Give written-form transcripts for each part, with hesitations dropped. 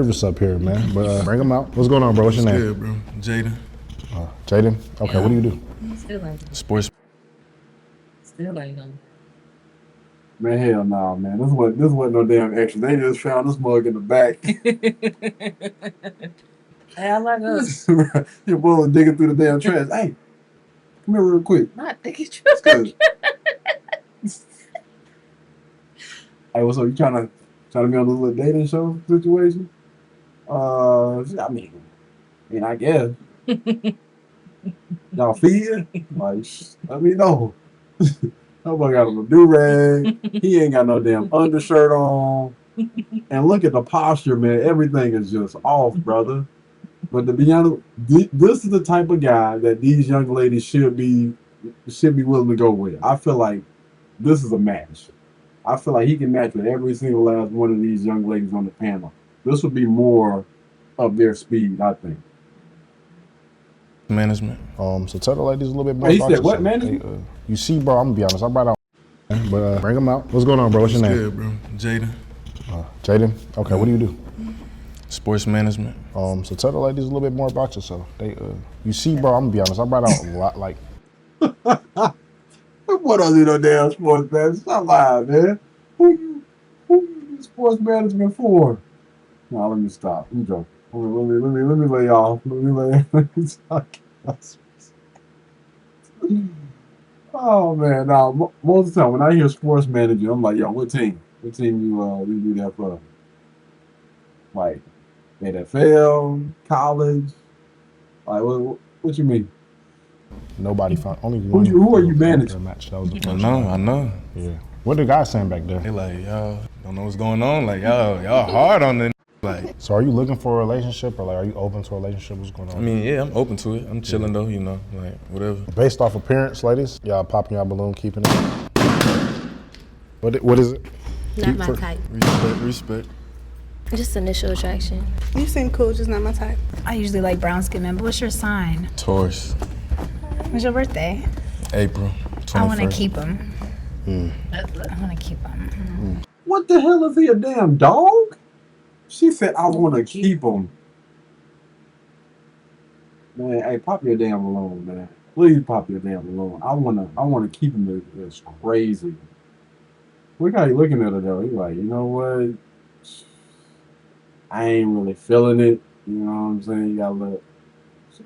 Service up here, man. But bring him out. What's going on, bro? What's your name? Good, bro. Jaden. Jaden. Okay, what do you do? Still ain't done. Sports. Still ain't done. Man, hell no, man. This wasn't no damn extra. They just found this mug in the back. Hey, I like us. Your boy was digging through the damn trash. Hey, come here real quick. Not thinking It's true. good. Hey, what's up? You trying to be on this little dating show situation? I mean, I guess. Y'all feed? Like, let me know. Nobody got a do-rag. He ain't got no damn undershirt on. And look at the posture, man. Everything is just off, brother. But to be honest, this is the type of guy that these young ladies should be willing to go with. I feel like this is a match. I feel like he can match with every single last one of these young ladies on the panel. This would be more of their speed, I think. Management. So tell the ladies a little bit more. He about said, what, yourself. management? You see, bro, I'm gonna be honest. I brought out, but bring him out. What's going on, bro? What's your name? Good, bro. Jaden. Jaden. Okay, what do you do? Sports management. So tell the ladies a little bit more about yourself. You see, bro, I'm gonna be honest. I brought out a lot. Like, What don't do no damn sports management? Stop lying, man. Who you do sports management for? No, let me stop. I'm joking. Let me lay off. Let me talk. Oh man, now most of the time when I hear sports manager, I'm like, yo, what team? What team you do that for? Like NFL, college? Like what you mean? nobody found only one. Who are you managing? Match. That was the I first know, one. I know. Yeah. What the guys saying back there? They like, y'all don't know what's going on. Like, y'all hard on the like. So are you looking for a relationship, or like are you open to a relationship? What's going on? I mean, yeah, I'm open to it. I'm chilling though, you know, like whatever. Based off appearance, ladies, y'all popping y'all balloon, keeping it. What is it? Not my type. Respect. Just initial attraction. You seem cool, just not my type. I usually like brown skin men, but what's your sign? Taurus. When's your birthday? April 21st. I want to keep him. I want to keep him. What the hell is he, a damn dog? She said, I want to keep him. Man, hey, pop your damn balloon, man. Please pop your damn balloon. I wanna keep him. It's crazy. Look how you looking at her though. He's like, you know what? I ain't really feeling it. You know what I'm saying? You gotta look. So.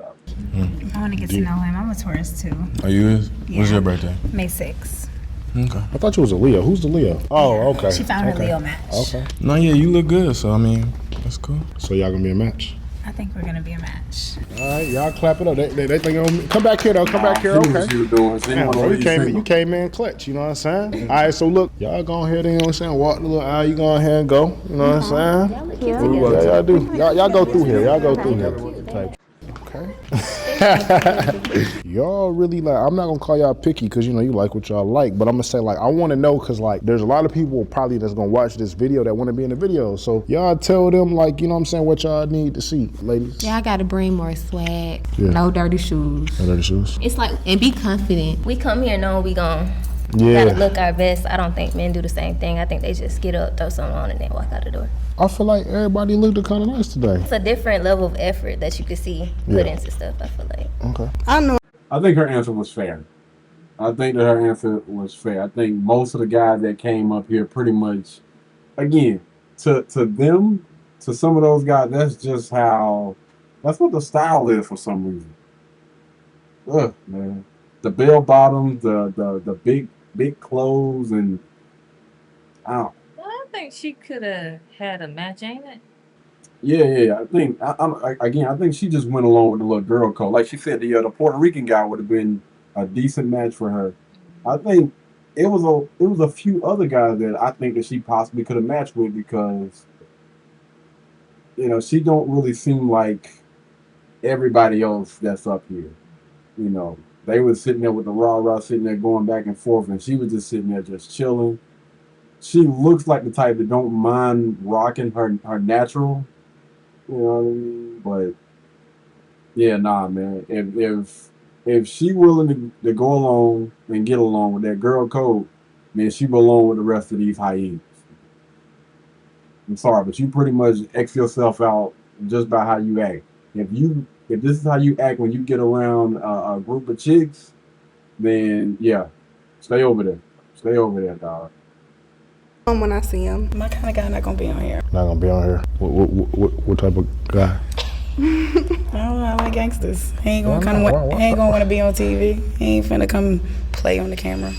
I want to get to know him. I'm a Taurus too. Are you is? Yeah. When's your birthday? May 6th. Okay. I thought you was a Leo. Who's the Leo? Oh, okay. She found her okay. Leo match. Okay. No, yeah, you look good. So I mean, that's cool. So y'all gonna be a match? I think we're gonna be a match. All right, y'all clap it up. They think on me. Come back here though. Come back here. She knew what Okay. she was doing. She Damn, didn't bro, know you came in clutch. You know what I'm saying? All right, so look, y'all go ahead and you know what I'm saying. Walk the little aisle. You go ahead and go. You know what I'm saying? Y'all look cute Yeah, together. y'all do. Y'all go through here. Y'all go through here. Type. Okay. Y'all really like, I'm not gonna call y'all picky because you know you like what y'all like, but I'm gonna say like I want to know because like there's a lot of people probably that's gonna watch this video that want to be in the video. So y'all tell them like, you know what I'm saying, what y'all need to see, ladies. Y'all gotta bring more swag. Yeah. No dirty shoes. No dirty shoes. It's like, and be confident. We come here knowing we gon' Yeah. gotta look our best. I don't think men do the same thing. I think they just get up, throw something on, and then walk out the door. I feel like everybody looked kind of nice today. It's a different level of effort that you could see put Yeah. into stuff, I feel like. Okay. I know. I think her answer was fair. I think that her answer was fair. I think most of the guys that came up here pretty much, again, to them, to some of those guys, that's what the style is for some reason. Ugh, man. The bell bottoms, the big clothes, and I think she could have had a match, ain't it? Yeah. I think I think she just went along with the little girl code. Like she said, the Puerto Rican guy would have been a decent match for her. I think it was a few other guys that I think that she possibly could have matched with because you know she don't really seem like everybody else that's up here. You know, they were sitting there with the rah sitting there going back and forth, and she was just sitting there just chilling. She looks like the type that don't mind rocking her natural. You know what I mean? But yeah, nah, man. If she willing to go along and get along with that girl code, then she belong with the rest of these hyenas. I'm sorry, but you pretty much X yourself out just by how you act. If this is how you act when you get around a group of chicks, then yeah, stay over there. Stay over there, dog. When I see him. My kind of guy not gonna be on here. Not gonna be on here. What type of guy? I don't know. I like gangsters. He ain't gonna Why- he ain't gonna want to be on TV. He ain't finna come play on the camera.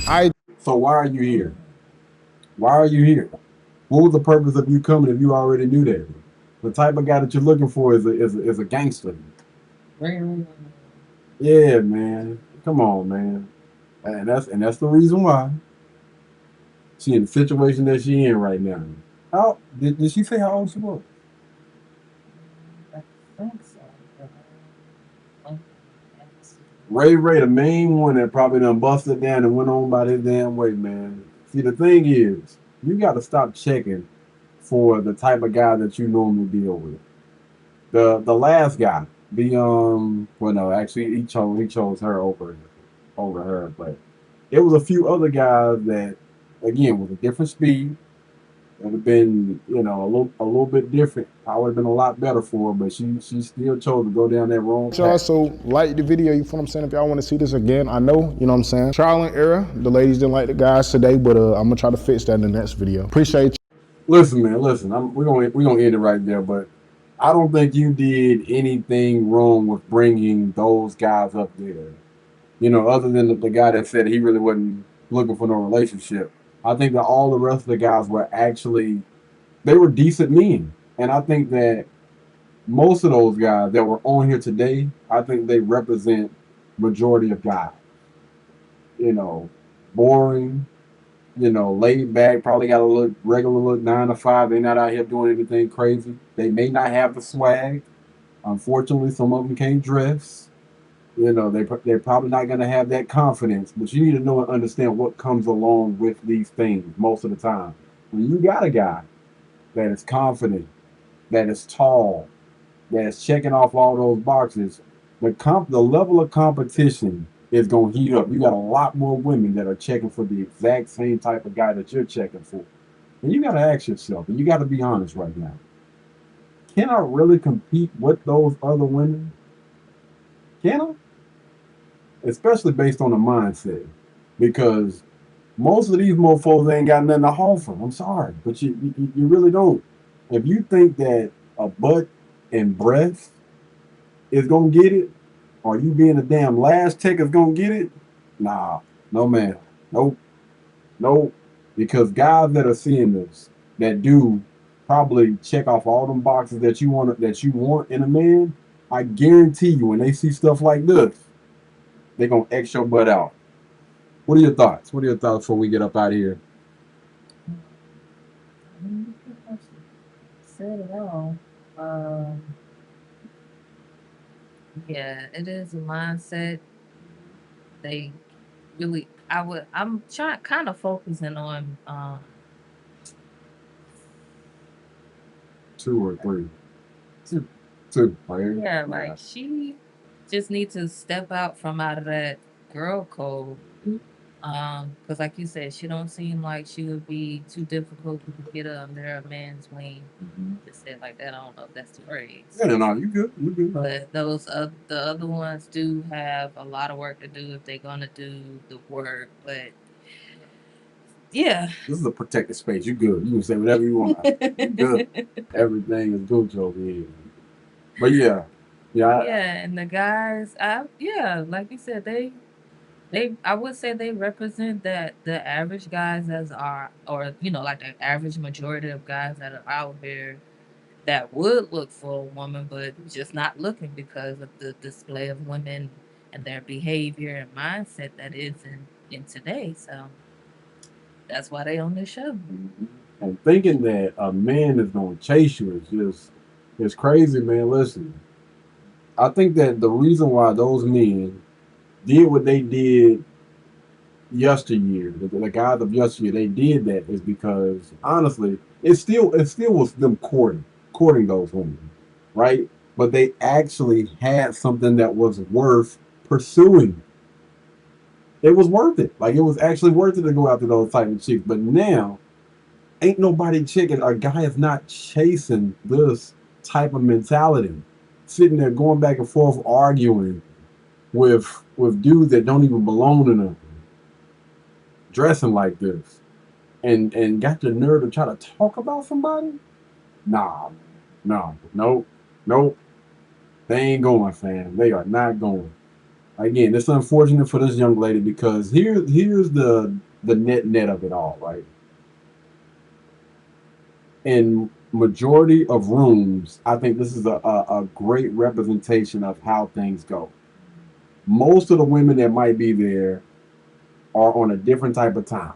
So why are you here? Why are you here? What was the purpose of you coming if you already knew that? The type of guy that you're looking for is a gangster. Yeah, man. Come on, man. And that's the reason why she in the situation that she in right now. How did she say how old she was? I think so. Ray, the main one that probably done busted down and went on by this damn way, man. See, the thing is, you got to stop checking for the type of guy that you normally deal with. The last guy, well, no, actually, he chose her over her, but it was a few other guys that, again, with a different speed. It would have been, a little bit different. I would have been a lot better for her, but she still chose to go down that wrong Y'all, path. so like the video, you feel what I'm saying? If y'all want to see this again, I know, you know what I'm saying? Trial and error. The ladies didn't like the guys today, but I'm gonna try to fix that in the next video. Appreciate you. Listen, man, we're gonna end it right there, but I don't think you did anything wrong with bringing those guys up there. Other than the guy that said he really wasn't looking for no relationship. I think that all the rest of the guys were they were decent men. And I think that most of those guys that were on here today, I think they represent majority of guys. Boring, laid back, probably got a regular look 9 to 5. They're not out here doing anything crazy. They may not have the swag. Unfortunately, some of them can't dress. They're probably not going to have that confidence, but you need to know and understand what comes along with these things most of the time. When you got a guy that is confident, that is tall, that is checking off all those boxes, the level of competition is going to heat up. You got a lot more women that are checking for the exact same type of guy that you're checking for. And you got to ask yourself, and you got to be honest right now, can I really compete with those other women? Can I? Especially based on the mindset, because most of these mofos ain't got nothing to offer. I'm sorry, but you really don't. If you think that a butt and breast is gonna get it, or you being a damn last tech is gonna get it, nah, no man, nope, because guys that are seeing this, that do probably check off all them boxes that you want in a man, I guarantee you when they see stuff like this, they're going to X your butt out. What are your thoughts? Before we get up out of here? Said it all. Yeah, it is a mindset. They really, I'm trying, kind of focusing on, 2 or 3? 2, right here? yeah, like she just needs to step out of that girl code. Because like you said, she don't seem like she would be too difficult to get under a man's wing. Just said like that. I don't know if that's the phrase. Yeah, no, you good. But the other ones do have a lot of work to do if they're gonna do the work. But yeah, This is a protected space. You good. You can say whatever you want. You good. Everything is good over here. But yeah. and the guys, like you said, I would say they represent the average guys or like the average majority of guys that are out here that would look for a woman, but just not looking because of the display of women and their behavior and mindset that is in today. So that's why they on this show. And thinking that a man is going to chase you is crazy, man. Listen, I think that the reason why those men did what they did yesteryear, the guys of yesteryear, they did that is because honestly, it still was them courting those women, right? But they actually had something that was worth pursuing. It was worth it. Like it was actually worth it to go after those type of chicks. But now ain't nobody checking. A guy is not chasing this type of mentality, sitting there going back and forth arguing with dudes that don't even belong to them, dressing like this, and got the nerve to try to talk about somebody. Nah, no, nope. They ain't going, fam. They are not going. Again, it's unfortunate for this young lady because here's the net of it all, right? In majority of rooms, I think this is a great representation of how things go. Most of the women that might be there are on a different type of time.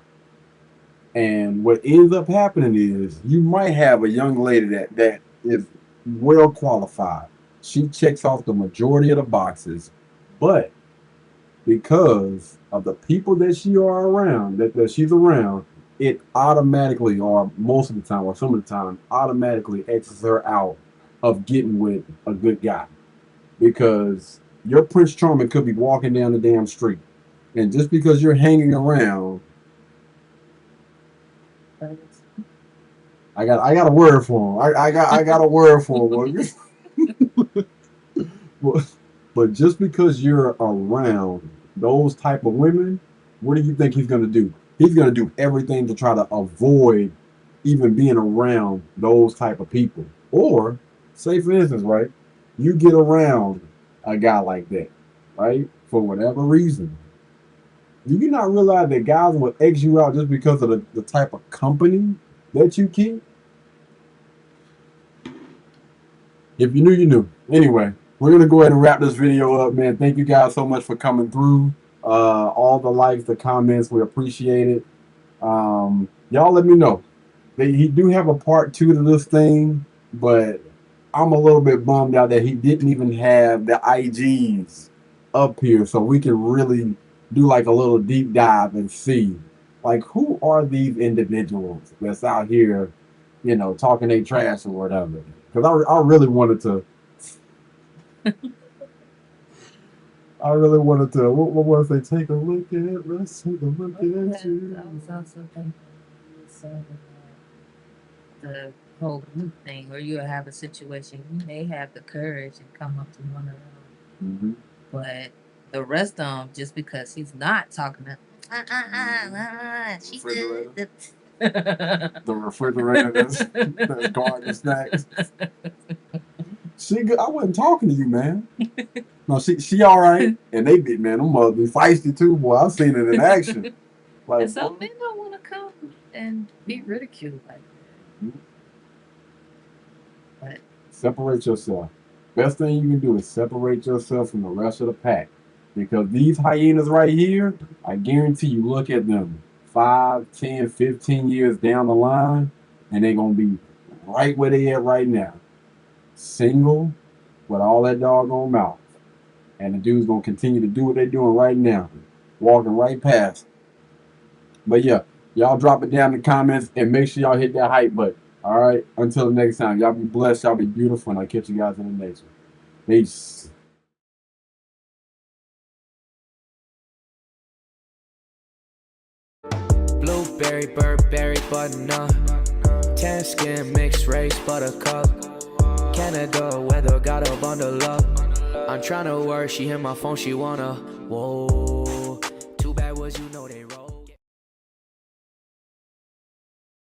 And what ends up happening is you might have a young lady that is well qualified. She checks off the majority of the boxes, but because of the people that she are around, that she's around, it automatically, or most of the time, or some of the time, automatically X's her out of getting with a good guy. Because your Prince Charming could be walking down the damn street. And just because you're hanging around, I got a word for him. I got a word for him. But just because you're around those type of women, what do you think he's gonna do? He's gonna do everything to try to avoid even being around those type of people. Or, say for instance, right, you get around a guy like that, right, for whatever reason. Do you not realize that guys will X you out just because of the type of company that you keep? If you knew, you knew. Anyway, we're going to go ahead and wrap this video up, man. Thank you guys so much for coming through. All the likes, the comments, we appreciate it. Y'all let me know. He do have a part 2 to this thing, but I'm a little bit bummed out that he didn't even have the IGs up here so we can really do like a little deep dive and see, like, who are these individuals that's out here, you know, talking they trash or whatever. Because I really wanted to what was they take a look at? Let's take a look at you. I was also thinking the whole group thing, where you have a situation, you may have the courage and come up to one of them, but the rest of them, just because he's not talking to she good. The refrigerator that's guarding snacks. She good. I wasn't talking to you, man. No, she all right. And they be, man, them mother be feisty too, boy. I've seen it in action. Like, And some men don't want to come and be ridiculed like that. But separate yourself. Best thing you can do is separate yourself from the rest of the pack. Because these hyenas right here, I guarantee you, look at them 5, 10, 15 years down the line, and they're going to be right where they at right now. Single, with all that doggone mouth. And the dude's going to continue to do what they're doing right now. Walking right past. But yeah, y'all drop it down in the comments and make sure y'all hit that hype button. All right? Until the next time, y'all be blessed, y'all be beautiful, and I'll catch you guys in the next one. Peace. Blueberry, Burberry, button-up, tan skin, mixed race, buttercup, Canada weather, got a bundle up. I'm tryna work, she hit my phone, she wanna, whoa.